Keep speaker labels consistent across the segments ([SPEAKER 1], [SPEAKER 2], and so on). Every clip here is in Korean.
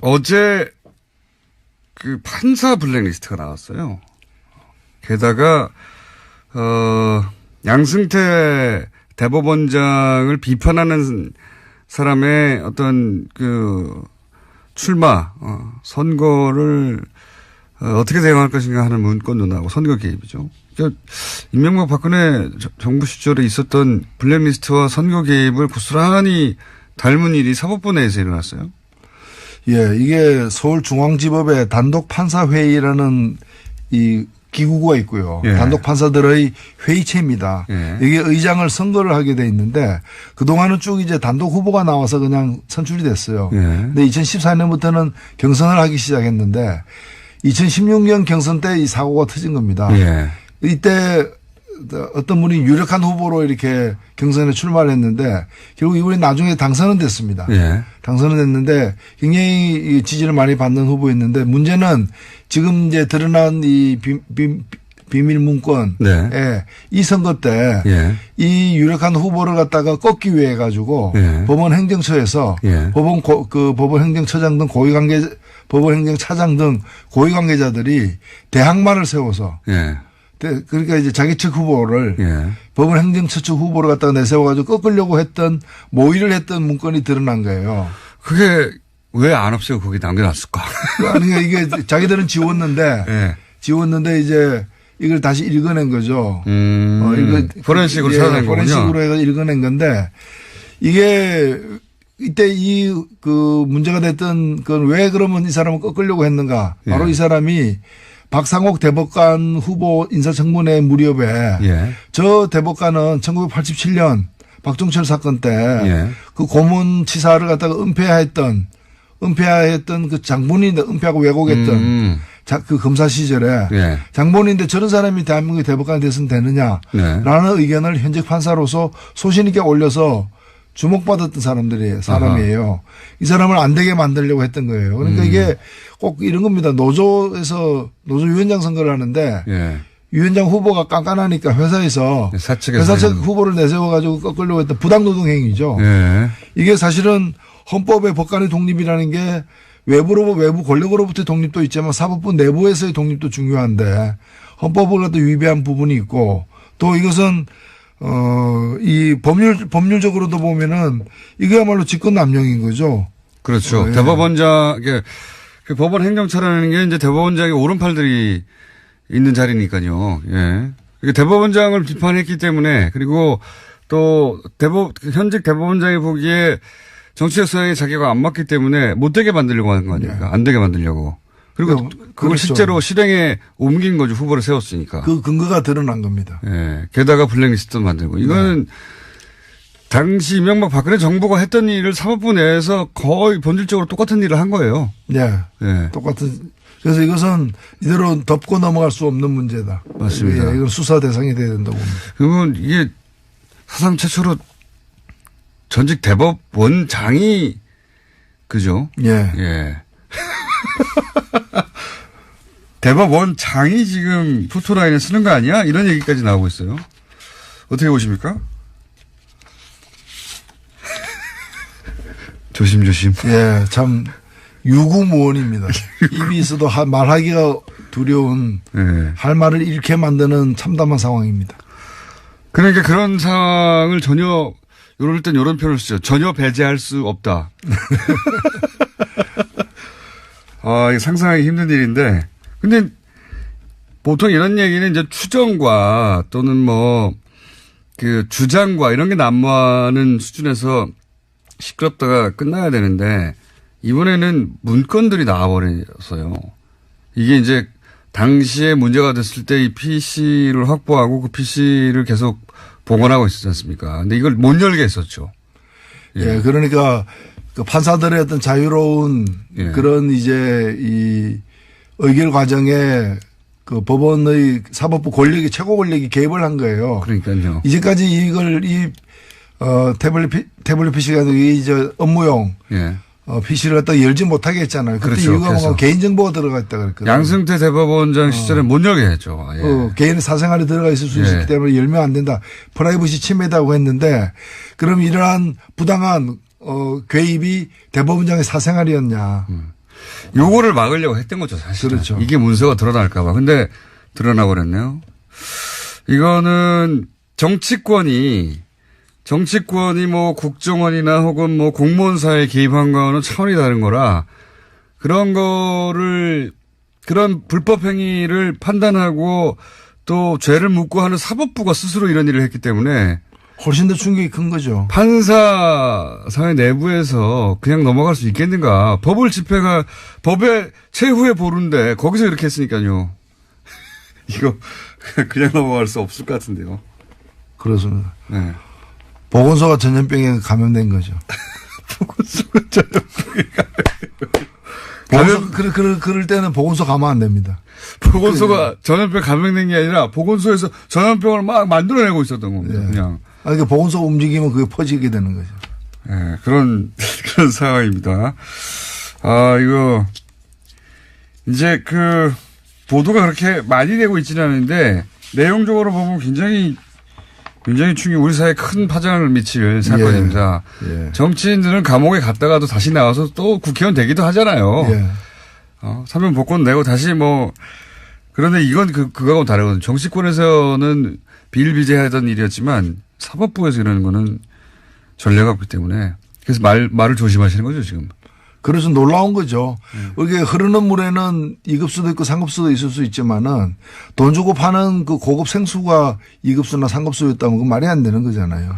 [SPEAKER 1] 어제 그 판사 블랙리스트가 나왔어요. 게다가 양승태 대법원장을 비판하는 사람의 어떤 그 출마 선거를 어떻게 대응할 것인가 하는 문건도 나오고 선거 개입이죠. 그러니까 이명박 박근혜 정부 시절에 있었던 블랙리스트와 선거 개입을 고스란히 닮은 일이 사법부 내에서 일어났어요.
[SPEAKER 2] 예, 이게 서울중앙지법의 단독 판사회의라는 이 기구가 있고요.
[SPEAKER 1] 예.
[SPEAKER 2] 단독 판사들의 회의체입니다.
[SPEAKER 1] 예.
[SPEAKER 2] 이게 의장을 선거를 하게 돼 있는데 그동안은 쭉 이제 단독 후보가 나와서 그냥 선출이 됐어요.
[SPEAKER 1] 예.
[SPEAKER 2] 근데 2014년부터는 경선을 하기 시작했는데 2016년 경선 때 이 사고가 터진 겁니다.
[SPEAKER 1] 예.
[SPEAKER 2] 이때 어떤 분이 유력한 후보로 이렇게 경선에 출마를 했는데 결국 이분이 나중에 당선은 됐습니다.
[SPEAKER 1] 예.
[SPEAKER 2] 당선은 됐는데 굉장히 지지를 많이 받는 후보였는데 문제는 지금 이제 드러난 이 비밀 문건에
[SPEAKER 1] 네.
[SPEAKER 2] 이 선거 때 이
[SPEAKER 1] 예.
[SPEAKER 2] 유력한 후보를 갖다가 꺾기 위해 가지고
[SPEAKER 1] 예.
[SPEAKER 2] 법원 행정처에서
[SPEAKER 1] 예.
[SPEAKER 2] 법원 행정처장 등 법원 행정차장 등 고위 관계자들이 대항마를 세워서
[SPEAKER 1] 예.
[SPEAKER 2] 그러니까 이제 자기 측 후보를
[SPEAKER 1] 예.
[SPEAKER 2] 법원 행정처 측 후보를 갖다가 내세워가지고 꺾으려고 했던 모의를 했던 문건이 드러난 거예요.
[SPEAKER 1] 그게 왜 안 없애고 거기 남겨놨을까?
[SPEAKER 2] 그러니까 이게 자기들은 지웠는데
[SPEAKER 1] 예.
[SPEAKER 2] 이제 이걸 다시 읽어낸 거죠.
[SPEAKER 1] 포렌식으로 찾아낸 거군요.
[SPEAKER 2] 포렌식으로 해서 읽어낸 건데 이게 이때 그 문제가 됐던 건 왜 그러면 이 사람을 꺾으려고 했는가? 바로
[SPEAKER 1] 예.
[SPEAKER 2] 이 사람이 박상옥 대법관 후보 인사청문회 무렵에
[SPEAKER 1] 예.
[SPEAKER 2] 저 대법관은 1987년 박종철 사건 때 그 고문치사를 갖다가 은폐했던 그 장본인인데 은폐하고 왜곡했던 그 검사 시절에
[SPEAKER 1] 예.
[SPEAKER 2] 장본인인데 저런 사람이 대한민국의 대법관이 됐으면 되느냐라는 의견을 현직 판사로서 소신 있게 올려서 주목받았던 사람이에요. 이 사람을 안 되게 만들려고 했던 거예요. 그러니까 이게 꼭 이런 겁니다. 노조위원장 선거를 하는데
[SPEAKER 1] 예.
[SPEAKER 2] 위원장 후보가 깐깐하니까 회사 측 후보를 내세워가지고 꺾으려고 했던 부당노동 행위죠.
[SPEAKER 1] 예.
[SPEAKER 2] 이게 사실은 헌법의 법관의 독립이라는 게 외부 권력으로부터의 독립도 있지만 사법부 내부에서의 독립도 중요한데 헌법을 갖다 위배한 부분이 있고 또 이것은 이 법률적으로도 보면은 이거야말로 직권남용인 거죠.
[SPEAKER 1] 그렇죠.
[SPEAKER 2] 네.
[SPEAKER 1] 그 법원 행정처라는 게 이제 대법원장의 오른팔들이 있는 자리니까요. 예. 대법원장을 비판했기 때문에 그리고 또 현직 대법원장이 보기에 정치적 성향이 자기가 안 맞기 때문에 못 되게 만들려고 하는 거 아닙니까? 안 되게 만들려고. 그리고 그걸
[SPEAKER 2] 그렇죠.
[SPEAKER 1] 실제로 실행에 옮긴 거죠. 후보를 세웠으니까.
[SPEAKER 2] 그 근거가 드러난 겁니다.
[SPEAKER 1] 예. 게다가 블랙리스트도 만들고. 이거는 당시 이명박 박근혜 정부가 했던 일을 사법부 내에서 거의 본질적으로 똑같은 일을 한 거예요.
[SPEAKER 2] 네.
[SPEAKER 1] 예.
[SPEAKER 2] 똑같은. 그래서 이것은 이대로 덮고 넘어갈 수 없는 문제다.
[SPEAKER 1] 맞습니다.
[SPEAKER 2] 예, 이건 수사 대상이 돼야 된다고 봅니다.
[SPEAKER 1] 그러면 이게 사상 최초로 전직 대법원장이 그죠?
[SPEAKER 2] 예.
[SPEAKER 1] 예. 대법원장이 지금 포토라인에 쓰는 거 아니야? 이런 얘기까지 나오고 있어요. 어떻게 보십니까? 조심조심.
[SPEAKER 2] 예, 참 유구무원입니다. 입이 있어도 말하기가 두려운
[SPEAKER 1] 예.
[SPEAKER 2] 할 말을 잃게 만드는 참담한 상황입니다.
[SPEAKER 1] 그러니까 그런 상황을 전혀 이럴 땐 이런 표현을 쓰죠. 전혀 배제할 수 없다. 이게 상상하기 힘든 일인데. 근데 보통 이런 얘기는 이제 추정과 또는 그 주장과 이런 게 난무하는 수준에서 시끄럽다가 끝나야 되는데 이번에는 문건들이 나와버렸어요. 이게 이제 당시에 문제가 됐을 때 이 PC를 확보하고 그 PC를 계속 복원하고 있었지 않습니까? 근데 이걸 못 열게 했었죠.
[SPEAKER 2] 예, 그러니까 그 판사들의 어떤 자유로운 그런 이제 이 의결 과정에 그 법원의 사법부 최고 권력이 개입을 한 거예요.
[SPEAKER 1] 그러니까요.
[SPEAKER 2] 이제까지 태블릿 PC가 이제 업무용 PC를 갖다 열지 못하게 했잖아요. 그때
[SPEAKER 1] 그렇죠.
[SPEAKER 2] 이유가 뭔가 개인정보가 들어가 있다 그랬거든요.
[SPEAKER 1] 양승태 대법원장 시절에 못 열게 했죠.
[SPEAKER 2] 개인의 사생활이 들어가 있을 수 있기 때문에 열면 안 된다. 프라이버시 침해다고 했는데 그럼 이러한 부당한 개입이 대법원장의 사생활이었냐.
[SPEAKER 1] 요거를 막으려고 했던 거죠, 사실.
[SPEAKER 2] 그렇죠.
[SPEAKER 1] 이게 문서가 드러날까봐. 근데 드러나 버렸네요. 이거는 정치권이 뭐 국정원이나 혹은 뭐 공무원사에 개입한 거는 차원이 다른 거라 그런 불법 행위를 판단하고 또 죄를 묻고 하는 사법부가 스스로 이런 일을 했기 때문에
[SPEAKER 2] 훨씬 더 충격이 큰 거죠.
[SPEAKER 1] 판사 사회 내부에서 그냥 넘어갈 수 있겠는가. 법의 최후의 보루인데 거기서 이렇게 했으니까요. 이거 그냥 넘어갈 수 없을 것 같은데요.
[SPEAKER 2] 그렇습니다.
[SPEAKER 1] 네.
[SPEAKER 2] 보건소가 전염병에 감염된 거죠.
[SPEAKER 1] 보건소가 전염병에
[SPEAKER 2] 그럴 때는 보건소 가면 안 됩니다.
[SPEAKER 1] 보건소가 전염병 감염된 게 아니라 보건소에서 전염병을 막 만들어내고 있었던 겁니다.
[SPEAKER 2] 네.
[SPEAKER 1] 그냥.
[SPEAKER 2] 그러니까 보건소 움직이면 그게 퍼지게 되는 거죠.
[SPEAKER 1] 네, 그런 상황입니다. 이거, 이제 보도가 그렇게 많이 되고 있지는 않은데, 내용적으로 보면 굉장히 우리 사회에 큰 파장을 미칠 사건입니다.
[SPEAKER 2] 예.
[SPEAKER 1] 정치인들은 감옥에 갔다가도 다시 나와서 또 국회의원 되기도 하잖아요.
[SPEAKER 2] 예.
[SPEAKER 1] 사면 복권 내고 다시 그런데 이건 그거하고 다르거든요. 정치권에서는 비일비재하던 일이었지만 사법부에서 이러는 거는 전례가 없기 때문에 그래서 말을 조심하시는 거죠, 지금.
[SPEAKER 2] 그래서 놀라운 거죠. 이게 흐르는 물에는 2급수도 있고 3급수도 있을 수 있지만은 돈 주고 파는 그 고급 생수가 2급수나 3급수였다면 그 말이 안 되는 거잖아요.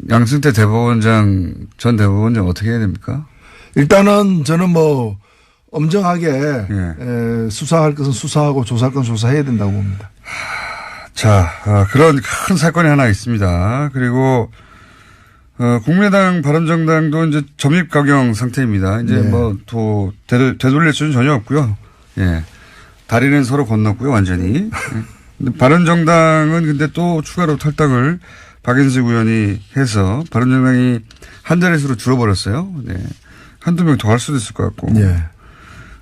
[SPEAKER 1] 양승태 전 대법원장 어떻게 해야 됩니까?
[SPEAKER 2] 일단은 저는 엄정하게
[SPEAKER 1] 예.
[SPEAKER 2] 수사할 것은 수사하고 조사할 건 조사해야 된다고 봅니다.
[SPEAKER 1] 자, 그런 큰 사건이 하나 있습니다. 그리고 국민의당 바른정당도 이제 점입가경 상태입니다. 이제
[SPEAKER 2] 네.
[SPEAKER 1] 되돌릴 수는 전혀 없고요. 예. 다리는 서로 건넜고요, 완전히. 근데 바른정당은 근데 또 추가로 탈당을 박인수 의원이 해서 바른정당이 한 자릿수로 줄어버렸어요. 네. 한두 명 더 할 수도 있을 것 같고.
[SPEAKER 2] 네.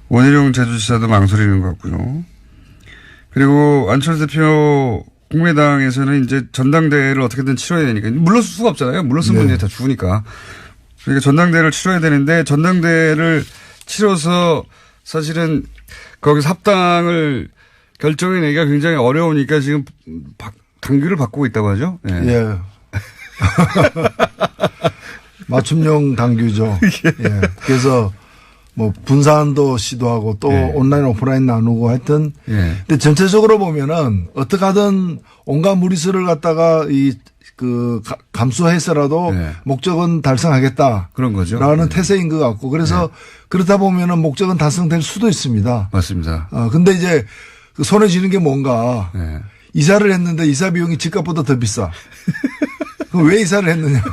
[SPEAKER 1] 원희룡 제주지사도 망설이는 것 같고요. 그리고 안철수 대표 국민의당에서는 이제 전당대회를 어떻게든 치러야 되니까 물러설 수가 없잖아요. 물러서면
[SPEAKER 2] 네.
[SPEAKER 1] 이제 다 죽으니까. 그러니까 전당대회를 치러야 되는데 전당대회를 치러서 사실은 거기서 합당을 결정해내기가 굉장히 어려우니까 지금 당규를 바꾸고 있다고 하죠. 네.
[SPEAKER 2] 예. 맞춤형 당규죠. 예. 그래서 분산도 시도하고 또
[SPEAKER 1] 예.
[SPEAKER 2] 온라인 오프라인 나누고 하여튼.
[SPEAKER 1] 예.
[SPEAKER 2] 근데 전체적으로 보면은 어떻게 하든 온갖 무리수를 갖다가 감수해서라도
[SPEAKER 1] 예.
[SPEAKER 2] 목적은 달성하겠다.
[SPEAKER 1] 그런 거죠.
[SPEAKER 2] 라는
[SPEAKER 1] 예.
[SPEAKER 2] 태세인 것 같고. 그래서 그렇다 보면은 목적은 달성될 수도 있습니다.
[SPEAKER 1] 맞습니다.
[SPEAKER 2] 근데 이제 손에 쥐는 게 뭔가.
[SPEAKER 1] 예.
[SPEAKER 2] 이사를 했는데 이사 비용이 집값보다 더 비싸. 그럼 왜 이사를 했느냐.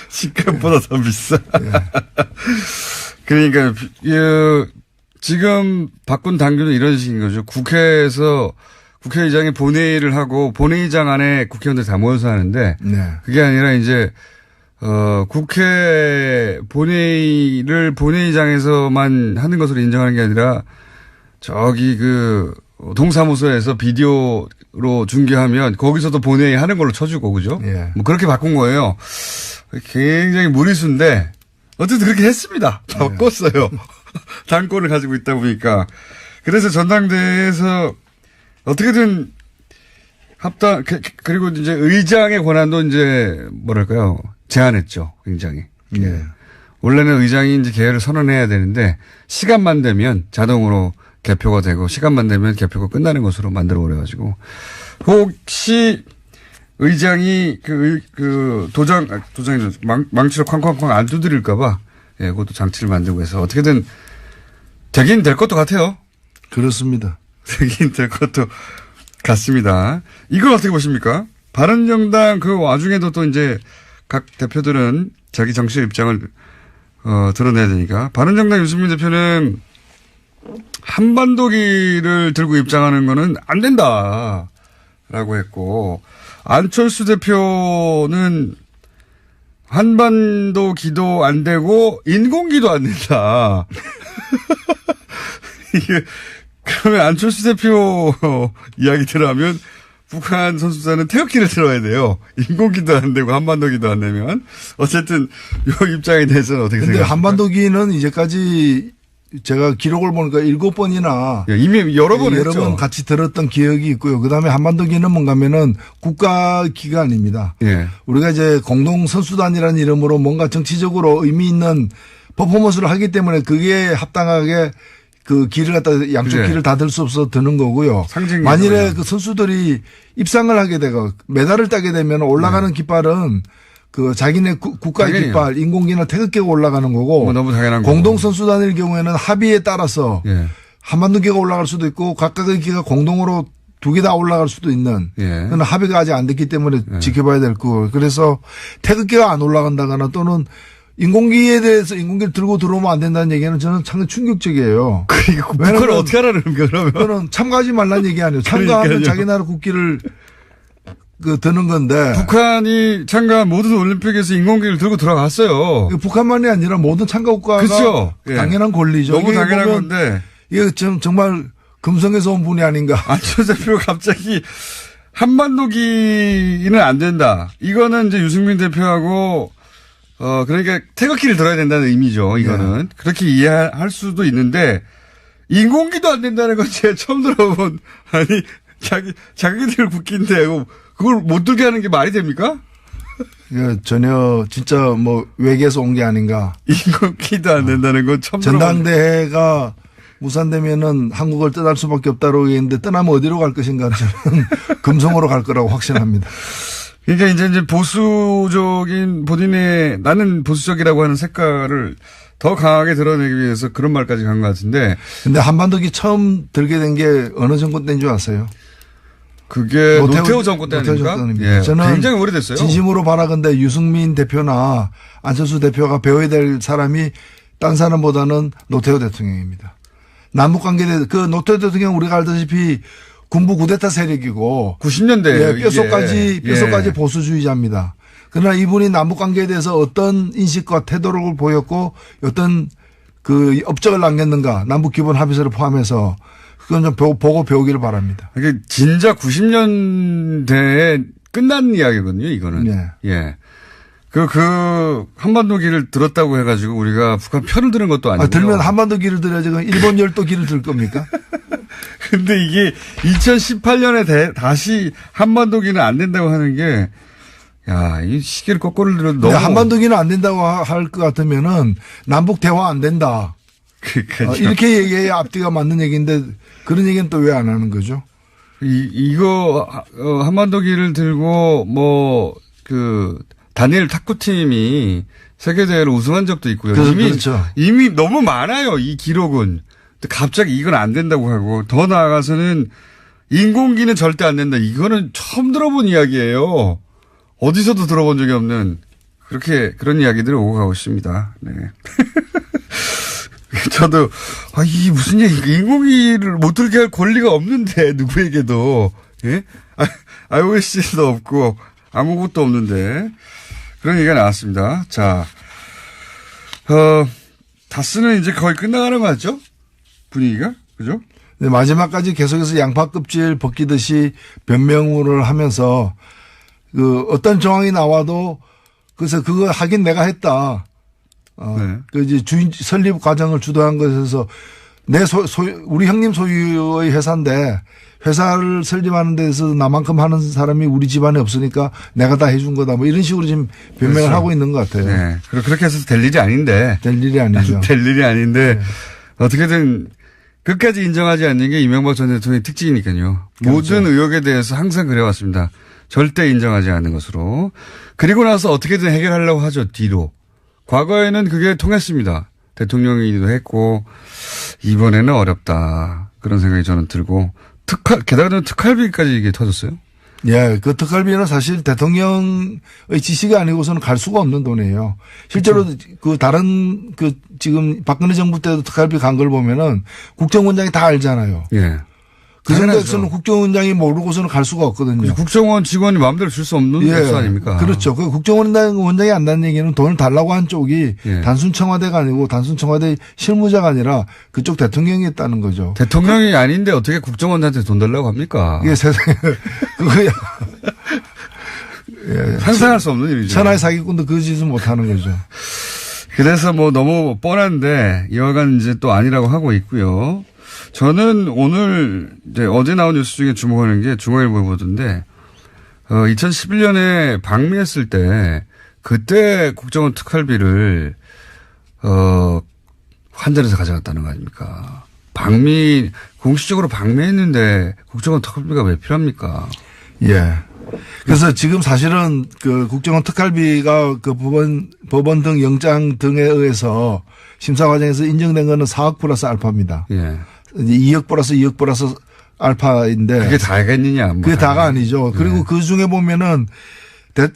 [SPEAKER 1] 집값보다 더 비싸.
[SPEAKER 2] 예.
[SPEAKER 1] 그러니까 지금 바꾼 당규는 이런 식인 거죠. 국회에서 국회의장이 본회의를 하고 본회의장 안에 국회의원들 다 모여서 하는데
[SPEAKER 2] 네.
[SPEAKER 1] 그게 아니라 이제 국회 본회의를 본회의장에서만 하는 것으로 인정하는 게 아니라 저기 동사무소에서 비디오로 중계하면 거기서도 본회의 하는 걸로 쳐주고 그죠?
[SPEAKER 2] 예.
[SPEAKER 1] 그렇게 바꾼 거예요. 굉장히 무리수인데 어쨌든 그렇게 했습니다. 바꿨어요. 당권을 가지고 있다 보니까. 그래서 전당대회에서 어떻게든 합당, 그리고 이제 의장의 권한도 이제 제한했죠. 굉장히.
[SPEAKER 2] 예.
[SPEAKER 1] 원래는 의장이 이제 개회를 선언해야 되는데 시간만 되면 자동으로 개표가 되고 시간만 되면 개표가 끝나는 것으로 만들어 버려가지고 혹시 의장이 도장이 망치로 쾅쾅쾅 안 두드릴까봐 예, 그것도 장치를 만들고 해서 어떻게든 되긴 될 것도 같아요.
[SPEAKER 2] 그렇습니다.
[SPEAKER 1] 되긴 될 것도 같습니다. 이걸 어떻게 보십니까? 바른정당 그 와중에도 또 이제 각 대표들은 자기 정치적 입장을 드러내야 되니까 바른정당 유승민 대표는 한반도기를 들고 입장하는 거는 안 된다라고 했고 안철수 대표는 한반도 기도 안 되고 인공기도 안 된다. 이게 그러면 안철수 대표 이야기대로 하면 북한 선수단은 태극기를 들어야 돼요. 인공기도 안 되고 한반도기도 안 되면. 어쨌든 요 입장에 대해서는 어떻게
[SPEAKER 2] 근데
[SPEAKER 1] 생각하십니까?
[SPEAKER 2] 한반도기는 이제까지 제가 기록을 보니까 7번이나
[SPEAKER 1] 예, 이미 여러 번
[SPEAKER 2] 여러
[SPEAKER 1] 했죠.
[SPEAKER 2] 번 같이 들었던 기억이 있고요. 그다음에 한반도기는 뭔가 하면은 국가기가 아닙니다.
[SPEAKER 1] 예.
[SPEAKER 2] 우리가 이제 공동선수단이라는 이름으로 뭔가 정치적으로 의미 있는 퍼포먼스를 하기 때문에 그게 합당하게 그 길을 갖다 양쪽
[SPEAKER 1] 그래.
[SPEAKER 2] 길을 다 들 수 없어 드는 거고요.
[SPEAKER 1] 상징
[SPEAKER 2] 만일에
[SPEAKER 1] 요소가.
[SPEAKER 2] 그 선수들이 입상을 하게 되고 메달을 따게 되면 올라가는 깃발은 그 자기네 국가의
[SPEAKER 1] 당연히요.
[SPEAKER 2] 깃발, 인공기나 태극기가 올라가는 거고
[SPEAKER 1] 뭐 너무 당연한 거고.
[SPEAKER 2] 공동선수단일 경우에는 합의에 따라서
[SPEAKER 1] 예.
[SPEAKER 2] 한반도기가 올라갈 수도 있고 각각의 기가 공동으로 두 개 다 올라갈 수도 있는
[SPEAKER 1] 예.
[SPEAKER 2] 그건 합의가 아직 안 됐기 때문에 지켜봐야 될 거고 그래서 태극기가 안 올라간다거나 또는 인공기에 대해서 인공기를 들고 들어오면 안 된다는 얘기는 저는 상당히 충격적이에요.
[SPEAKER 1] 그러니까 북한을
[SPEAKER 2] 왜냐면
[SPEAKER 1] 어떻게 하라는 겁니까 그러면?
[SPEAKER 2] 그거는 참가하지 말라는 얘기 아니에요. 참가하면
[SPEAKER 1] 그러니까요.
[SPEAKER 2] 자기 나라 국기를 그 드는 건데
[SPEAKER 1] 북한이 참가한 모든 올림픽에서 인공기를 들고 들어갔어요.
[SPEAKER 2] 북한만이 아니라 모든 참가 국가가
[SPEAKER 1] 그렇죠. 예.
[SPEAKER 2] 당연한 권리죠.
[SPEAKER 1] 너무
[SPEAKER 2] 이게
[SPEAKER 1] 당연한
[SPEAKER 2] 보면
[SPEAKER 1] 건데
[SPEAKER 2] 이게 정말 금성에서 온 분이 아닌가.
[SPEAKER 1] 안철수 대표가 갑자기 한반도기는 안 된다. 이거는 이제 유승민 대표하고 그러니까 태극기를 들어야 된다는 의미죠. 이거는 그렇게 이해할 수도 있는데 인공기도 안 된다는 건 제가 처음 들어본 아니 자기들 국기인데 그걸 못 들게 하는 게 말이 됩니까?
[SPEAKER 2] 이거 전혀 진짜 뭐 외계에서 온 게 아닌가.
[SPEAKER 1] 인공기도 안 된다는 건 처음 들어본.
[SPEAKER 2] 전당대회가 무산되면은 한국을 떠날 수밖에 없다고 얘기했는데 떠나면 어디로 갈 것인가 저는 금성으로 갈 거라고 확신합니다.
[SPEAKER 1] 그러니까 이제 보수적인 본인의 나는 보수적이라고 하는 색깔을 더 강하게 드러내기 위해서 그런 말까지 간 것 같은데.
[SPEAKER 2] 근데 한반도기 처음 들게 된 게 어느 정권 때인 줄 아세요?
[SPEAKER 1] 그게 노태우 정권 때
[SPEAKER 2] 노태우
[SPEAKER 1] 아닙니까?
[SPEAKER 2] 정권입니다.
[SPEAKER 1] 예,
[SPEAKER 2] 저는
[SPEAKER 1] 굉장히 오래됐어요.
[SPEAKER 2] 진심으로 바라건대 유승민 대표나 안철수 대표가 배워야 될 사람이 딴 사람보다는 노태우 대통령입니다. 남북관계에 대해서 그 노태우 대통령 우리가 알다시피 군부 구데타 세력이고
[SPEAKER 1] 90년대
[SPEAKER 2] 예, 뼛속까지 보수주의자입니다. 그러나 이분이 남북관계에 대해서 어떤 인식과 태도를 보였고 어떤 그 업적을 남겼는가 남북 기본 합의서를 포함해서 그건 좀 보고 배우기를 바랍니다.
[SPEAKER 1] 이게 진짜 90년대에 끝난 이야기거든요, 이거는.
[SPEAKER 2] 네.
[SPEAKER 1] 예. 그 한반도기를 들었다고 해가지고 우리가 북한 편을 드는 것도 아니고.
[SPEAKER 2] 들면 한반도 길을 들어야지 그럼 일본 열도 길을 들 겁니까?
[SPEAKER 1] 근데 이게 2018년에 다시 한반도기는 안 된다고 하는 게, 야, 이 시계를 거꾸로 들어도 너무.
[SPEAKER 2] 한반도기는 안 된다고 할 것 같으면은 남북 대화 안 된다. 이렇게 얘기해야 앞뒤가 맞는 얘기인데 그런 얘기는 또 왜 안 하는 거죠?
[SPEAKER 1] 이거 한반도기를 들고 다니엘 탁구팀이 세계대회를 우승한 적도 있고요.
[SPEAKER 2] 그렇죠.
[SPEAKER 1] 이미 너무 많아요, 이 기록은. 근데 갑자기 이건 안 된다고 하고 더 나아가서는 인공기는 절대 안 된다. 이거는 처음 들어본 이야기예요. 어디서도 들어본 적이 없는 그런 이야기들을 오고 가고 있습니다. 네. 저도 이 무슨 얘기 인공기를 못 들게 할 권리가 없는데 누구에게도 예? iOS도 없고 아무것도 없는데 그런 얘기가 나왔습니다. 자, 다스는 이제 거의 끝나가는 거 같죠? 분위기가 그죠?
[SPEAKER 2] 네, 마지막까지 계속해서 양파 껍질 벗기듯이 변명을 하면서 그 어떤 정황이 나와도 그래서 그거 하긴 내가 했다.
[SPEAKER 1] 네.
[SPEAKER 2] 그 이제 설립 과정을 주도한 것에서 우리 형님 소유의 회사인데 회사를 설립하는 데서 나만큼 하는 사람이 우리 집안에 없으니까 내가 다 해준 거다. 뭐 이런 식으로 지금 변명을
[SPEAKER 1] 그렇죠.
[SPEAKER 2] 하고 있는 것 같아요.
[SPEAKER 1] 네. 그렇게 해서 될 일이 아닌데.
[SPEAKER 2] 될 일이 아니죠.
[SPEAKER 1] 될 일이 아닌데
[SPEAKER 2] 네.
[SPEAKER 1] 어떻게든 끝까지 인정하지 않는 게 이명박 전 대통령의 특징이니까요.
[SPEAKER 2] 그렇죠.
[SPEAKER 1] 모든 의혹에 대해서 항상 그래왔습니다. 절대 인정하지 않는 것으로. 그리고 나서 어떻게든 해결하려고 하죠. 뒤로. 과거에는 그게 통했습니다. 대통령이기도 했고 이번에는 어렵다. 그런 생각이 저는 들고 게다가 특활비까지 이게 터졌어요.
[SPEAKER 2] 예, 그 특활비는 사실 대통령의 지시가 아니고서는 갈 수가 없는 돈이에요. 실제로
[SPEAKER 1] 그렇죠.
[SPEAKER 2] 그 다른 지금 박근혜 정부 때도 특활비 간 걸 보면은 국정원장이 다 알잖아요.
[SPEAKER 1] 예.
[SPEAKER 2] 그
[SPEAKER 1] 당연하죠.
[SPEAKER 2] 정도에서는 국정원장이 모르고서는 갈 수가 없거든요.
[SPEAKER 1] 국정원 직원이 마음대로 줄 수 없는 수 아닙니까?
[SPEAKER 2] 그렇죠. 그 국정원장이 안다는 얘기는 돈을 달라고 한 쪽이
[SPEAKER 1] 예.
[SPEAKER 2] 단순 청와대가 아니고 단순 청와대 실무자가 아니라 그쪽 대통령이 했다는 거죠.
[SPEAKER 1] 대통령이 아닌데 어떻게 국정원한테 돈 달라고 합니까?
[SPEAKER 2] 이게 세상에 그거야. 예.
[SPEAKER 1] 상상할 수 없는 일이죠.
[SPEAKER 2] 천하의 사기꾼도 그 짓은 못 하는 거죠.
[SPEAKER 1] 그래서 뭐 너무 뻔한데 여하간 이제 또 아니라고 하고 있고요. 저는 오늘 이제 어제 나온 뉴스 중에 주목하는 게 중앙일보에 보던데 2011년에 방미했을 때 그때 국정원 특활비를 환전해서 가져갔다는 거 아닙니까? 공식적으로 방미했는데 국정원 특활비가 왜 필요합니까?
[SPEAKER 2] 예. 그래서 지금 사실은 그 국정원 특활비가 그 법원 등 영장 등에 의해서 심사 과정에서 인정된 거는 4억 플러스 알파입니다.
[SPEAKER 1] 예.
[SPEAKER 2] 이제 2억 플러스 알파인데.
[SPEAKER 1] 그게 다겠느냐? 뭐
[SPEAKER 2] 그게 다가 아니죠. 그리고 그 중에 보면은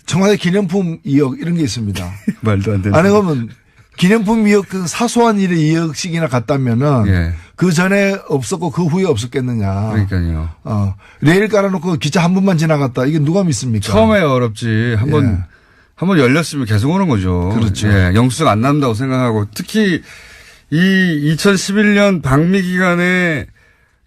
[SPEAKER 2] 청와대 기념품 2억 이런 게 있습니다.
[SPEAKER 1] 말도 안 되는.
[SPEAKER 2] 아니, 그러면 기념품 2억 그 사소한 일에 2억씩이나 갔다면은
[SPEAKER 1] 예.
[SPEAKER 2] 그 전에 없었고 그 후에 없었겠느냐.
[SPEAKER 1] 그러니까요.
[SPEAKER 2] 레일 깔아놓고 기차 한 번만 지나갔다. 이게 누가 믿습니까?
[SPEAKER 1] 처음에 어렵지. 한번 열렸으면 계속 오는 거죠.
[SPEAKER 2] 그렇죠.
[SPEAKER 1] 예. 영수증 안 남는다고 생각하고 특히 이 2011년 방미 기간에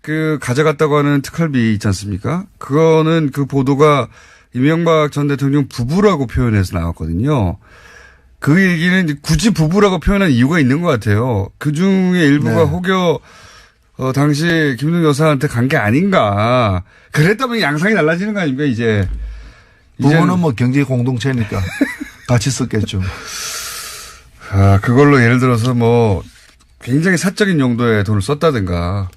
[SPEAKER 1] 그 가져갔다고 하는 특활비 있지 않습니까? 그거는 그 보도가 이명박 전 대통령 부부라고 표현해서 나왔거든요. 그 얘기는 굳이 부부라고 표현한 이유가 있는 것 같아요. 그 중에 일부가
[SPEAKER 2] 네.
[SPEAKER 1] 혹여 당시 김웅 여사한테 간 게 아닌가. 그랬다면 양상이 달라지는 거 아닙니까 이제.
[SPEAKER 2] 부모는 뭐 경제 공동체니까 같이 썼겠죠.
[SPEAKER 1] 그걸로 예를 들어서 뭐 굉장히 사적인 용도의 돈을 썼다든가.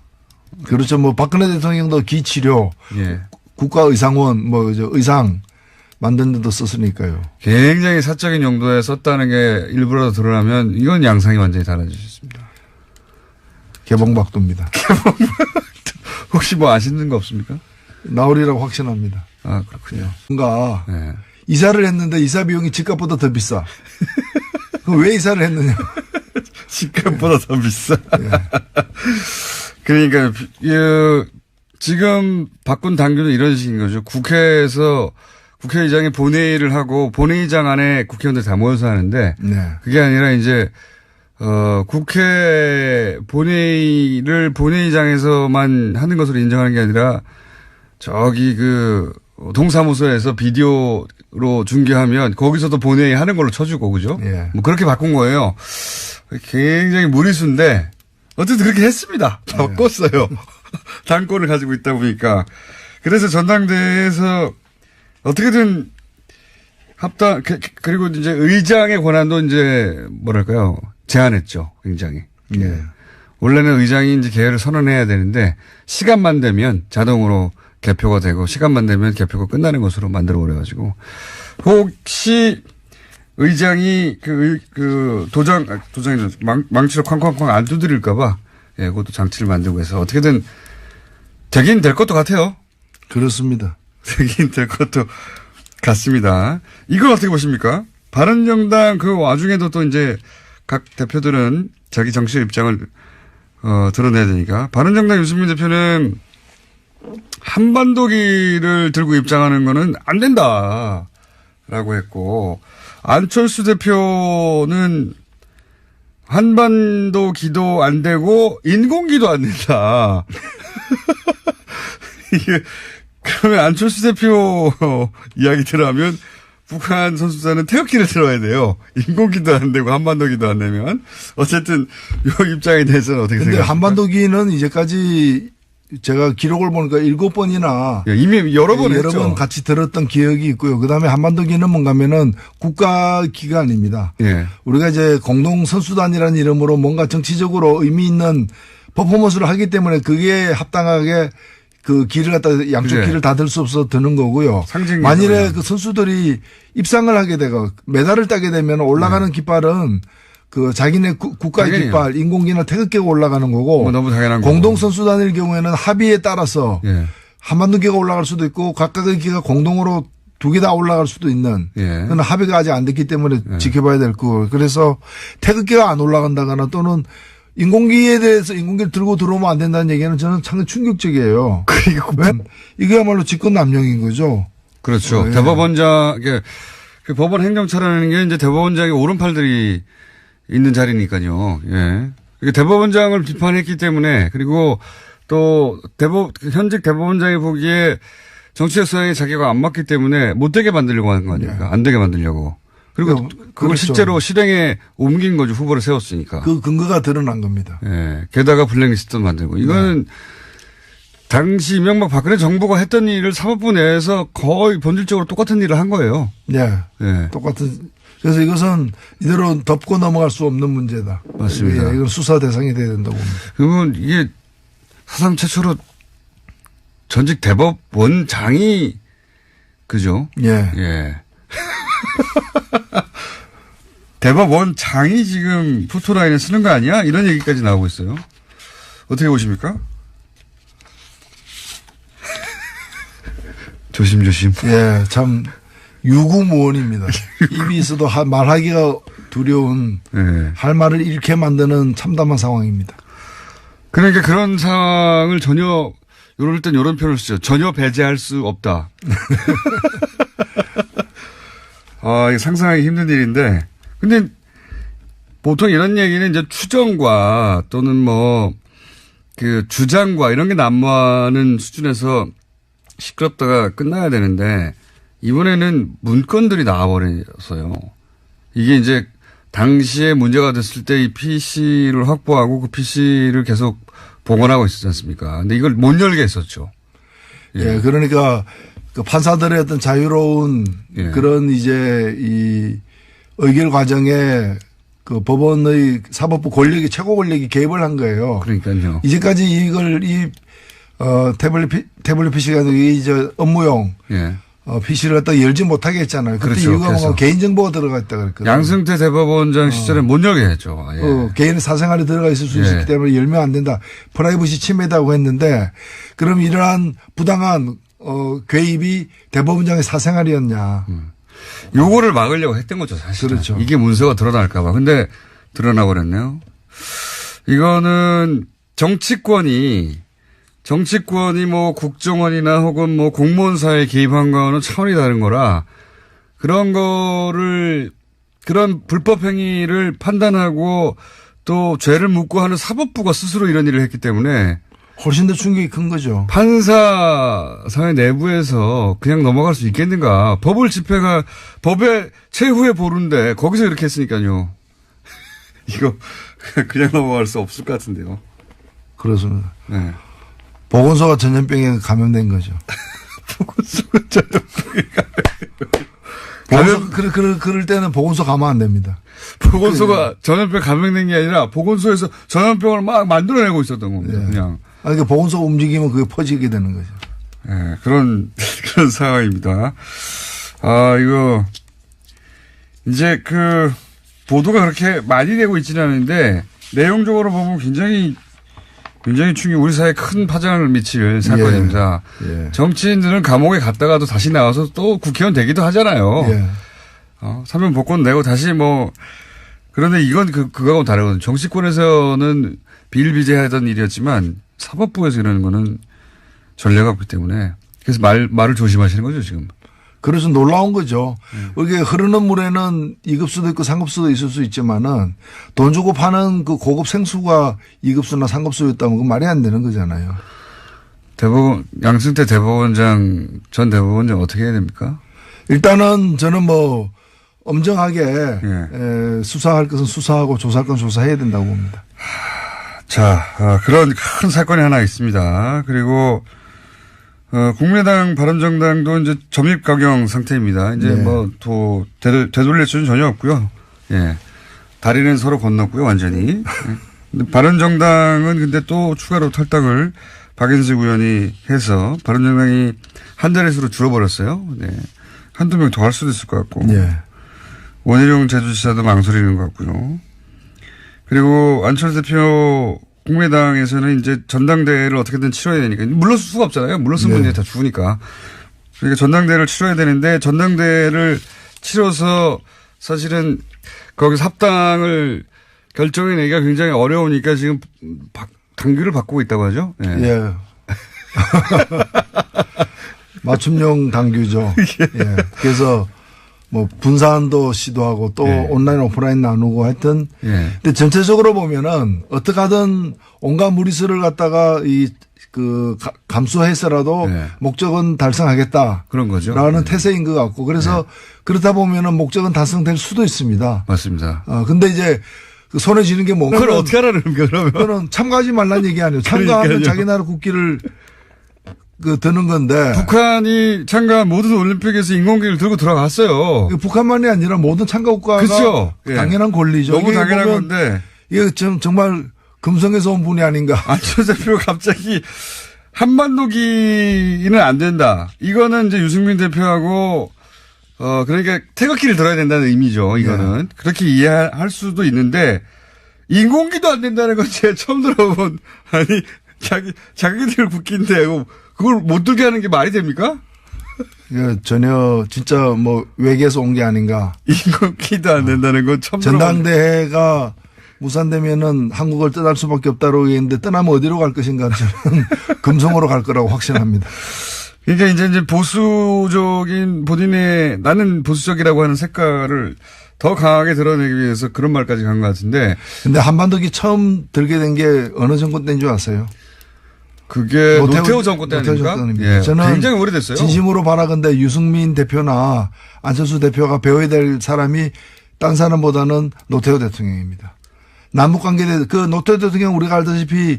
[SPEAKER 2] 그렇죠. 뭐 박근혜 대통령도 기치료,
[SPEAKER 1] 예.
[SPEAKER 2] 국가의상원, 의상 만든 데도 썼으니까요.
[SPEAKER 1] 굉장히 사적인 용도에 썼다는 게 일부라도 드러나면 이건 양상이 완전히 달라지셨습니다.
[SPEAKER 2] 개봉박도입니다.
[SPEAKER 1] 혹시 뭐 아시는 거 없습니까?
[SPEAKER 2] 나오리라고 확신합니다.
[SPEAKER 1] 아, 그렇군요.
[SPEAKER 2] 뭔가
[SPEAKER 1] 네.
[SPEAKER 2] 이사를 했는데 이사 비용이 집값보다 더 비싸. 그럼 왜 이사를 했느냐?
[SPEAKER 1] 집값보다 더 비싸.
[SPEAKER 2] 예.
[SPEAKER 1] 그러니까 지금 바꾼 당규는 이런 식인 거죠. 국회에서 국회의장이 본회의를 하고 본회의장 안에 국회의원들 다 모여서 하는데
[SPEAKER 2] 네.
[SPEAKER 1] 그게 아니라 이제 국회 본회의를 본회의장에서만 하는 것으로 인정하는 게 아니라 저기 그 동사무소에서 비디오로 중계하면 거기서도 본회의 하는 걸로 쳐주고 그죠?
[SPEAKER 2] 예.
[SPEAKER 1] 뭐 그렇게 바꾼 거예요. 굉장히 무리수인데 어쨌든 그렇게 했습니다. 바꿨어요. 당권을 가지고 있다 보니까. 그래서 전당대회에서 어떻게든 합당, 그리고 이제 의장의 권한도 이제 뭐랄까요. 제한했죠. 굉장히.
[SPEAKER 2] 예.
[SPEAKER 1] 원래는 의장이 이제 개회를 선언해야 되는데 시간만 되면 자동으로 개표가 되고 시간만 되면 개표가 끝나는 것으로 만들어 버려가지고 혹시 의장이 도장이 망치로 쾅쾅쾅 안 두드릴까봐 예, 그것도 장치를 만들고 해서 어떻게든 되긴 될 것도 같아요.
[SPEAKER 2] 그렇습니다.
[SPEAKER 1] 되긴 될 것도 같습니다. 이걸 어떻게 보십니까? 바른정당 그 와중에도 또 이제 각 대표들은 자기 정치적 입장을 드러내야 되니까 바른정당 유승민 대표는 한반도기를 들고 입장하는 거는 안 된다라고 했고 안철수 대표는 한반도기도 안 되고 인공기도 안 된다. 이게 그러면 안철수 대표 이야기 들어가면 북한 선수단은 태극기를 들어야 돼요. 인공기도 안 되고 한반도기도 안 되면 어쨌든 이 입장에 대해서는 어떻게
[SPEAKER 2] 근데
[SPEAKER 1] 생각하십니까?
[SPEAKER 2] 한반도기는 이제까지 제가 기록을 보니까 7번이나
[SPEAKER 1] 이미 여러 번 했죠.
[SPEAKER 2] 같이 들었던 기억이 있고요. 그다음에 한반도기는 뭔가면은 국가기관입니다.
[SPEAKER 1] 예.
[SPEAKER 2] 우리가 이제 공동선수단이라는 이름으로 뭔가 정치적으로 의미 있는 퍼포먼스를 하기 때문에 그게 합당하게 그 길을 갖다 양쪽
[SPEAKER 1] 그래.
[SPEAKER 2] 길을 다 들 수 없어 드는 거고요.
[SPEAKER 1] 상징
[SPEAKER 2] 만일에
[SPEAKER 1] 개념이야.
[SPEAKER 2] 그 선수들이 입상을 하게 되고 메달을 따게 되면 올라가는 깃발은 그 자기네 국가의
[SPEAKER 1] 당연히요.
[SPEAKER 2] 깃발, 인공기나 태극기가 올라가는 거고
[SPEAKER 1] 뭐 너무 당연한 거고.
[SPEAKER 2] 공동선수단일 경우에는 합의에 따라서
[SPEAKER 1] 예.
[SPEAKER 2] 한반도기가 올라갈 수도 있고 각각의 기가 공동으로 두 개 다 올라갈 수도 있는
[SPEAKER 1] 예.
[SPEAKER 2] 그건 합의가 아직 안 됐기 때문에 지켜봐야 될 거고 그래서 태극기가 안 올라간다거나 또는 인공기에 대해서 인공기를 들고 들어오면 안 된다는 얘기는 저는 상당히 충격적이에요. 왜? 이거야말로 직권남용인 거죠.
[SPEAKER 1] 그렇죠.
[SPEAKER 2] 예.
[SPEAKER 1] 대법원장, 그 법원 행정처라는 게 이제 대법원장의 오른팔들이 있는 자리니까요. 예. 이게 대법원장을 비판했기 때문에 그리고 또 현직 대법원장이 보기에 정치적 성향이 자기가 안 맞기 때문에 못 되게 만들려고 하는 거 아닙니까?
[SPEAKER 2] 예.
[SPEAKER 1] 안 되게 만들려고. 그리고 그걸
[SPEAKER 2] 그렇죠.
[SPEAKER 1] 실제로 실행에 옮긴 거죠. 후보를 세웠으니까.
[SPEAKER 2] 그 근거가 드러난 겁니다.
[SPEAKER 1] 예. 게다가 블랙리스트도 만들고. 이거는 당시 이명박 박근혜 정부가 했던 일을 사법부 내에서 거의 본질적으로 똑같은 일을 한 거예요.
[SPEAKER 2] 네.
[SPEAKER 1] 예.
[SPEAKER 2] 똑같은. 그래서 이것은 이대로 덮고 넘어갈 수 없는 문제다.
[SPEAKER 1] 맞습니다.
[SPEAKER 2] 예, 이건 수사 대상이 돼야 된다고 봅니다.
[SPEAKER 1] 그러면 이게 사상 최초로 전직 대법원장이 그죠?
[SPEAKER 2] 예.
[SPEAKER 1] 예. 대법원장이 지금 포토라인에 쓰는 거 아니야? 이런 얘기까지 나오고 있어요. 어떻게 보십니까? 조심조심.
[SPEAKER 2] 예, 참 유구무원입니다. 입이 있어도 말하기가 두려운
[SPEAKER 1] 예.
[SPEAKER 2] 할 말을 잃게 만드는 참담한 상황입니다.
[SPEAKER 1] 그러니까 그런 상황을 전혀 이럴 땐 이런 표현을 쓰죠. 전혀 배제할 수 없다. 이게 상상하기 힘든 일인데 근데 보통 이런 얘기는 이제 추정과 또는 뭐 그 주장과 이런 게 난무하는 수준에서 시끄럽다가 끝나야 되는데 이번에는 문건들이 나와버려서요. 이게 이제 당시에 문제가 됐을 때 이 PC를 확보하고 그 PC를 계속 복원하고 있었지 않습니까? 근데 이걸 못 열게 했었죠.
[SPEAKER 2] 예, 그러니까 그 판사들의 어떤 자유로운
[SPEAKER 1] 예.
[SPEAKER 2] 그런 이제 이 의결 과정에 그 법원의 사법부 권력이 최고 권력이 개입을 한 거예요.
[SPEAKER 1] 그러니까요.
[SPEAKER 2] 이제까지 이걸 태블릿 PC가 이제 업무용
[SPEAKER 1] 예.
[SPEAKER 2] PC를 갖다 열지 못하게 했잖아요. 그때
[SPEAKER 1] 그렇죠.
[SPEAKER 2] 이유가 뭐가 개인정보가 들어가 있다 그랬거든요.
[SPEAKER 1] 양승태 대법원장 시절에 못 열게 했죠. 예.
[SPEAKER 2] 개인의 사생활이 들어가 있을 수 있기 때문에 열면 안 된다. 프라이버시 침해다고 했는데 그럼 이러한 부당한 개입이 대법원장의 사생활이었냐.
[SPEAKER 1] 요거를 막으려고 했던 거죠, 사실.
[SPEAKER 2] 그렇죠.
[SPEAKER 1] 이게 문서가 드러날까봐. 근데 드러나 버렸네요. 이거는 정치권이 뭐 국정원이나 혹은 뭐 공무원사에 개입한 거는 차원이 다른 거라 그런 거를 그런 불법 행위를 판단하고 또 죄를 묻고 하는 사법부가 스스로 이런 일을 했기 때문에
[SPEAKER 2] 훨씬 더 충격이 큰 거죠.
[SPEAKER 1] 판사 사회 내부에서 그냥 넘어갈 수 있겠는가. 법의 최후의 보루인데 거기서 이렇게 했으니까요. 이거 그냥 넘어갈 수 없을 것 같은데요.
[SPEAKER 2] 그렇습니다.
[SPEAKER 1] 네.
[SPEAKER 2] 보건소가 전염병에 감염된 거죠.
[SPEAKER 1] 보건소가 전염병에 감염된
[SPEAKER 2] 그럴 때는 보건소 가면 안 됩니다.
[SPEAKER 1] 보건소가 전염병 감염된 게 아니라 보건소에서 전염병을 막 만들어내고 있었던 겁니다.
[SPEAKER 2] 네.
[SPEAKER 1] 그냥.
[SPEAKER 2] 그러니까 보건소가 움직이면 그게 퍼지게 되는 거죠.
[SPEAKER 1] 네, 그런 상황입니다. 이거, 이제 보도가 그렇게 많이 되고 있지는 않은데, 내용적으로 보면 굉장히 우리 사회에 큰 파장을 미칠 사건입니다.
[SPEAKER 2] 예.
[SPEAKER 1] 정치인들은 감옥에 갔다가도 다시 나와서 또 국회의원 되기도 하잖아요.
[SPEAKER 2] 예.
[SPEAKER 1] 사면 복권 내고 다시 그런데 이건 그거하고 다르거든요. 정치권에서는 비일비재하던 일이었지만 사법부에서 이러는 거는 전례가 없기 때문에 그래서 말을 조심하시는 거죠, 지금.
[SPEAKER 2] 그래서 놀라운 거죠. 이게 흐르는 물에는 2급수도 있고 3급수도 있을 수 있지만은 돈 주고 파는 그 고급 생수가 2급수나 3급수였다면 그건 말이 안 되는 거잖아요.
[SPEAKER 1] 양승태 전 대법원장 어떻게 해야 됩니까?
[SPEAKER 2] 일단은 저는 엄정하게
[SPEAKER 1] 예.
[SPEAKER 2] 수사할 것은 수사하고 조사할 건 조사해야 된다고 봅니다.
[SPEAKER 1] 자, 그런 큰 사건이 하나 있습니다. 그리고 국민의당 바른정당도 이제 점입 가경 상태입니다. 이제
[SPEAKER 2] 네.
[SPEAKER 1] 되돌릴 수는 전혀 없고요. 예. 다리는 서로 건넜고요, 완전히. 근데 바른정당은 근데 또 추가로 탈당을 박인수 의원이 해서 바른정당이 한 자릿수로 줄어버렸어요. 네. 한두 명 더 할 수도 있을 것 같고.
[SPEAKER 2] 네.
[SPEAKER 1] 원희룡 제주지사도 망설이는 것 같고요. 그리고 안철수 대표 국민의당에서는 이제 전당대회를 어떻게든 치러야 되니까 물러설 수가 없잖아요. 물러서면
[SPEAKER 2] 네.
[SPEAKER 1] 이제 다 죽으니까. 그러니까 전당대회를 치러야 되는데 전당대회를 치러서 사실은 거기서 합당을 결정이 내기가 굉장히 어려우니까 지금 당규를 바꾸고 있다고 하죠. 예.
[SPEAKER 2] 예. 맞춤형 당규죠. 예. 그래서 뭐 분산도 시도하고 또
[SPEAKER 1] 예.
[SPEAKER 2] 온라인 오프라인 나누고 하여튼.
[SPEAKER 1] 예.
[SPEAKER 2] 근데 전체적으로 보면은 어떻게 하든 온갖 무리수를 갖다가 감수해서라도
[SPEAKER 1] 예.
[SPEAKER 2] 목적은 달성하겠다.
[SPEAKER 1] 그런 거죠.
[SPEAKER 2] 라는
[SPEAKER 1] 예.
[SPEAKER 2] 태세인 것 같고 그래서 그렇다 보면은 목적은 달성될 수도 있습니다.
[SPEAKER 1] 맞습니다.
[SPEAKER 2] 근데 이제 그 손에 쥐는 게 뭔가.
[SPEAKER 1] 그걸 어떻게 하라는 거예요, 그러면?
[SPEAKER 2] 그거는 참가하지 말라는 얘기 아니에요. 참가하면
[SPEAKER 1] 그러니까요.
[SPEAKER 2] 자기 나라 국기를 드는 건데.
[SPEAKER 1] 북한이 참가한 모든 올림픽에서 인공기를 들고 들어갔어요.
[SPEAKER 2] 북한만이 아니라 모든 참가 국가가
[SPEAKER 1] 그렇죠. 예.
[SPEAKER 2] 당연한 권리죠.
[SPEAKER 1] 너무
[SPEAKER 2] 이게
[SPEAKER 1] 당연한
[SPEAKER 2] 보면
[SPEAKER 1] 건데.
[SPEAKER 2] 이게 정말 금성에서 온 분이 아닌가.
[SPEAKER 1] 안철수 대표가 갑자기 한반도기는 안 된다. 이거는 이제 유승민 대표하고 그러니까 태극기를 들어야 된다는 의미죠. 이거는. 그렇게 이해할 수도 있는데 인공기도 안 된다는 건 제가 처음 들어본 아니 자기들 국기인데 그걸 못 들게 하는 게 말이 됩니까?
[SPEAKER 2] 전혀 진짜 뭐 외계에서 온 게 아닌가.
[SPEAKER 1] 인공기도 안 된다는 건 처음 들어본.
[SPEAKER 2] 전당대회가 무산되면은 한국을 떠날 수밖에 없다고 얘기했는데 떠나면 어디로 갈 것인가 저는 금성으로 갈 거라고 확신합니다.
[SPEAKER 1] 그러니까 이제 보수적인 본인의 나는 보수적이라고 하는 색깔을 더 강하게 드러내기 위해서 그런 말까지 간 것 같은데.
[SPEAKER 2] 근데 한반도기 처음 들게 된 게 어느 정권 때인 줄 아세요?
[SPEAKER 1] 그게 노태우 정권 때 아닙니까? 예,
[SPEAKER 2] 저는
[SPEAKER 1] 굉장히 오래됐어요.
[SPEAKER 2] 진심으로 바라건대 유승민 대표나 안철수 대표가 배워야 될 사람이 딴 사람보다는 노태우 대통령입니다. 남북관계에 대해서 그 노태우 대통령 우리가 알다시피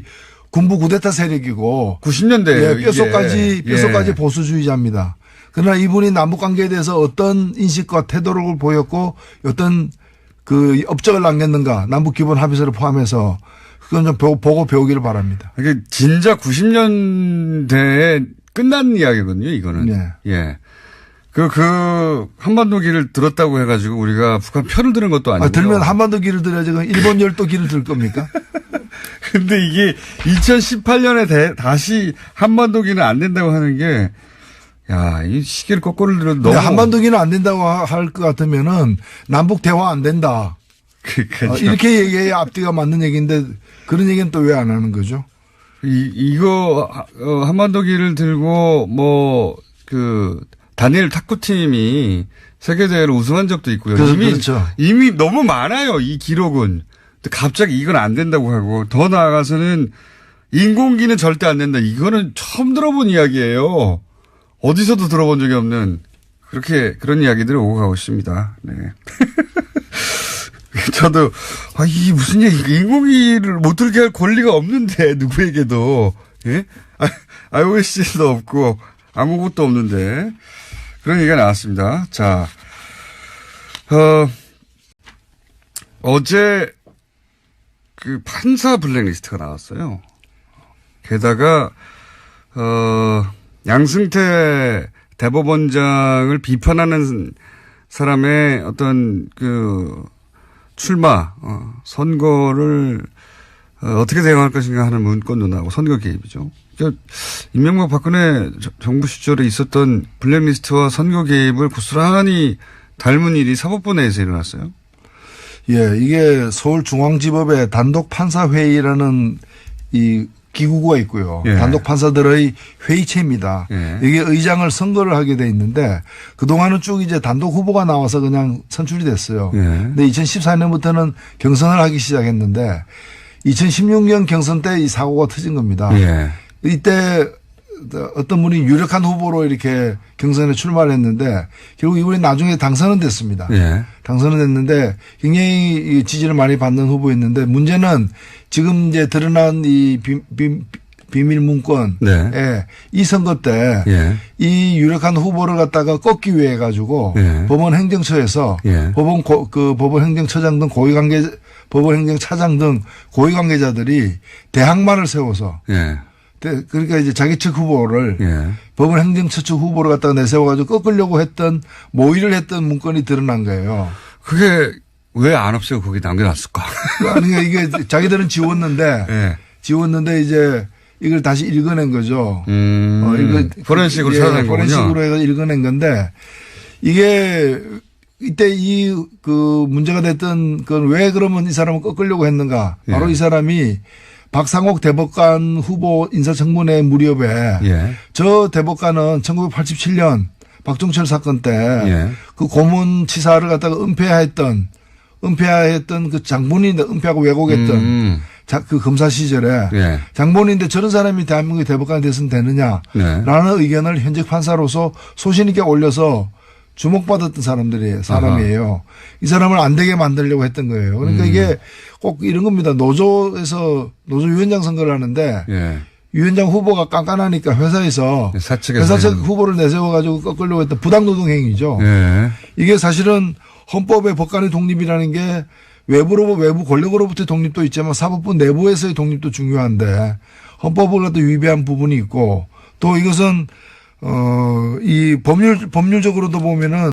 [SPEAKER 2] 군부 구데타 세력이고
[SPEAKER 1] 90년대
[SPEAKER 2] 뼛속까지 보수주의자입니다. 그러나 이분이 남북관계에 대해서 어떤 인식과 태도를 보였고 어떤 그 업적을 남겼는가 남북기본합의서를 포함해서 그건 좀 보고 배우기를 바랍니다.
[SPEAKER 1] 이게 진짜 90년대에 끝난 이야기거든요, 이거는.
[SPEAKER 2] 네.
[SPEAKER 1] 예. 그 한반도기를 들었다고 해가지고 우리가 북한 편을 드는 것도 아니고.
[SPEAKER 2] 들면 한반도기를 들어야지 그럼 일본 열도기를 들 겁니까?
[SPEAKER 1] 근데 이게 2018년에 다시 한반도기는 안 된다고 하는 게, 야, 이 시계를 거꾸로 들어도 너무.
[SPEAKER 2] 한반도기는 안 된다고 할 것 같으면은 남북 대화 안 된다. 이렇게 얘기해야 앞뒤가 맞는 얘기인데 그런 얘기는 또 왜 안 하는 거죠?
[SPEAKER 1] 이거 한반도기를 들고 다니엘 탁구팀이 세계대회를 우승한 적도 있고요.
[SPEAKER 2] 그렇죠.
[SPEAKER 1] 이미 너무 많아요, 이 기록은. 근데 갑자기 이건 안 된다고 하고 더 나아가서는 인공기는 절대 안 된다. 이거는 처음 들어본 이야기예요. 어디서도 들어본 적이 없는 그런 이야기들을 오고 가고 있습니다. 네. 저도 이 무슨 얘기 인공기를 못 들게 할 권리가 없는데 누구에게도 예? IOS도 없고 아무것도 없는데 그런 얘기가 나왔습니다. 자, 어제 그 판사 블랙리스트가 나왔어요. 게다가 양승태 대법원장을 비판하는 사람의 어떤 출마 선거를 어떻게 대응할 것인가 하는 문건도 나오고 선거 개입이죠. 그러니까 이명박 박근혜 정부 시절에 있었던 블랙리스트와 선거 개입을 고스란히 닮은 일이 사법부 내에서 일어났어요.
[SPEAKER 2] 예, 이게 서울중앙지법의 단독 판사회의라는 이 기구가 있고요.
[SPEAKER 1] 예.
[SPEAKER 2] 단독 판사들의 회의체입니다.
[SPEAKER 1] 예.
[SPEAKER 2] 이게 의장을 선거를 하게 돼 있는데 그동안은 쭉 이제 단독 후보가 나와서 그냥 선출이 됐어요.
[SPEAKER 1] 예.
[SPEAKER 2] 근데 2014년부터는 경선을 하기 시작했는데 2016년 경선 때 이 사고가 터진 겁니다.
[SPEAKER 1] 예.
[SPEAKER 2] 이때 어떤 분이 유력한 후보로 이렇게 경선에 출마를 했는데 결국 이분이 나중에 당선은 됐습니다.
[SPEAKER 1] 예.
[SPEAKER 2] 당선은 됐는데 굉장히 지지를 많이 받는 후보였는데 문제는 지금 이제 드러난 이 비밀 문건에
[SPEAKER 1] 네.
[SPEAKER 2] 이 선거 때 이
[SPEAKER 1] 예.
[SPEAKER 2] 유력한 후보를 갖다가 꺾기 위해 가지고
[SPEAKER 1] 예.
[SPEAKER 2] 법원 행정처에서
[SPEAKER 1] 예.
[SPEAKER 2] 법원 행정처장 등 법원 행정차장 등 고위 관계자들이 대항마를 세워서
[SPEAKER 1] 예.
[SPEAKER 2] 그러니까 이제 자기 측 후보를
[SPEAKER 1] 예.
[SPEAKER 2] 법원 행정처 측 후보를 갖다가 내세워가지고 꺾으려고 했던 모의를 했던 문건이 드러난 거예요.
[SPEAKER 1] 그게 왜 안 없애고 거기 남겨놨을까?
[SPEAKER 2] 그러니까 이게 자기들은 지웠는데
[SPEAKER 1] 예.
[SPEAKER 2] 이제 이걸 다시 읽어낸 거죠.
[SPEAKER 1] 포렌식으로 찾아낸 거군요.
[SPEAKER 2] 포렌식으로 해서 읽어낸 건데 이게 이때 그 문제가 됐던 건 왜 그러면 이 사람을 꺾으려고 했는가. 바로
[SPEAKER 1] 예.
[SPEAKER 2] 이 사람이 박상옥 대법관 후보 인사청문회 무렵에
[SPEAKER 1] 예.
[SPEAKER 2] 저 대법관은 1987년 박종철 사건 때 그
[SPEAKER 1] 예.
[SPEAKER 2] 고문치사를 갖다가 은폐했던 그 장본인인데 은폐하고 왜곡했던 그 검사 시절에
[SPEAKER 1] 예.
[SPEAKER 2] 장본인인데 저런 사람이 대한민국의 대법관이 됐으면 되느냐라는
[SPEAKER 1] 네.
[SPEAKER 2] 의견을 현직 판사로서 소신 있게 올려서 주목받았던 사람이에요. 이 사람을 안 되게 만들려고 했던 거예요. 그러니까 이게 꼭 이런 겁니다. 노조에서 노조위원장 선거를 하는데
[SPEAKER 1] 예.
[SPEAKER 2] 위원장 후보가 깐깐하니까 회사에서
[SPEAKER 1] 사측에서
[SPEAKER 2] 회사 측 후보를 내세워가지고 꺾으려고 했던 부당노동 행위죠.
[SPEAKER 1] 예.
[SPEAKER 2] 이게 사실은 헌법의 법관의 독립이라는 게 외부 권력으로부터의 독립도 있지만 사법부 내부에서의 독립도 중요한데 헌법을 갖다 위배한 부분이 있고 또 이것은 이 법률적으로도 보면은